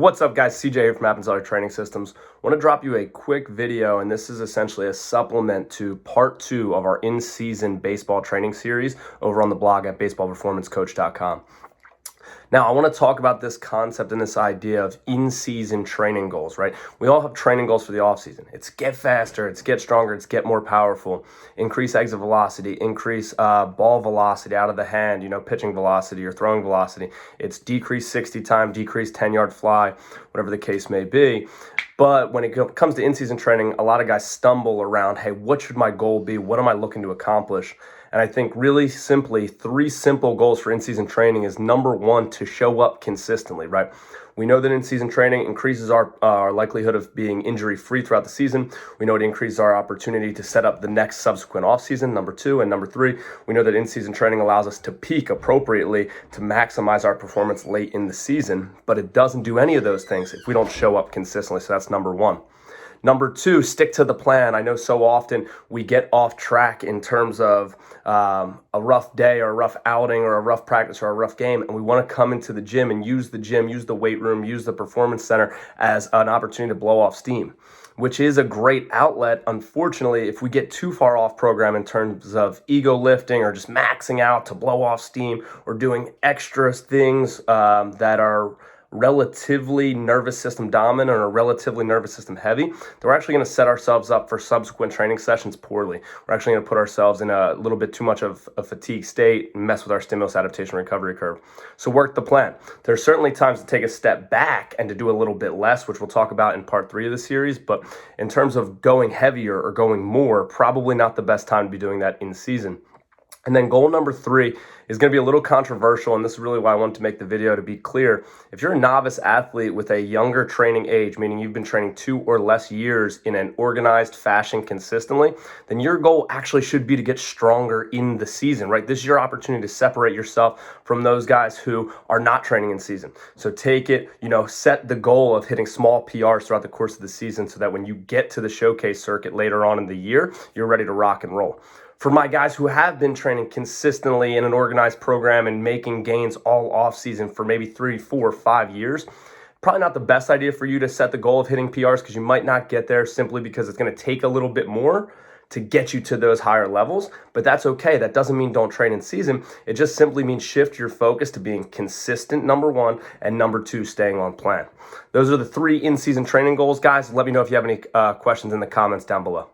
What's up, guys? CJ here from Appenzeller Training Systems. I want to drop you a quick video, and this is essentially a supplement to part 2 of our in-season baseball training series over on the blog at baseballperformancecoach.com. Now, I want to talk about this concept and this idea of in-season training goals, right? We all have training goals for the offseason. It's get faster, it's get stronger, it's get more powerful, increase exit velocity, increase ball velocity out of the hand, pitching velocity or throwing velocity. It's decrease 60 time, decrease 10-yard fly, whatever the case may be. But when it comes to in-season training, a lot of guys stumble around, hey, what should my goal be? What am I looking to accomplish? And I think really simply, 3 simple goals for in-season training is number 1, to show up consistently, right? We know that in-season training increases our likelihood of being injury-free throughout the season. We know it increases our opportunity to set up the next subsequent off-season, number 2. And number 3, we know that in-season training allows us to peak appropriately to maximize our performance late in the season. But it doesn't do any of those things if we don't show up consistently. So that's number 1. Number 2, stick to the plan. I know so often we get off track in terms of a rough day or a rough outing or a rough practice or a rough game, and we want to come into the gym and use the weight room, use the performance center as an opportunity to blow off steam, which is a great outlet. Unfortunately, if we get too far off program in terms of ego lifting or just maxing out to blow off steam or doing extra things that are relatively nervous system dominant or relatively nervous system heavy, then we're actually going to set ourselves up for subsequent training sessions poorly. We're actually going to put ourselves in a little bit too much of a fatigue state and mess with our stimulus adaptation recovery curve. So work the plan. There's certainly times to take a step back and to do a little bit less, which we'll talk about in part 3 of the series. But in terms of going heavier or going more, probably not the best time to be doing that in season. And then goal number 3 is going to be a little controversial, and this is really why I wanted to make the video, to be clear. If you're a novice athlete with a younger training age, meaning you've been training 2 or less years in an organized fashion consistently, then your goal actually should be to get stronger in the season, right? This is your opportunity to separate yourself from those guys who are not training in season. So take it, set the goal of hitting small PRs throughout the course of the season so that when you get to the showcase circuit later on in the year, you're ready to rock and roll. For my guys who have been training consistently in an organized program and making gains all off season for maybe 3, 4, 5 years, probably not the best idea for you to set the goal of hitting PRs, because you might not get there simply because it's going to take a little bit more to get you to those higher levels. But that's okay. That doesn't mean don't train in season. It just simply means shift your focus to being consistent, number 1, and number 2, staying on plan. Those are the 3 in-season training goals, guys. Let me know if you have any questions in the comments down below.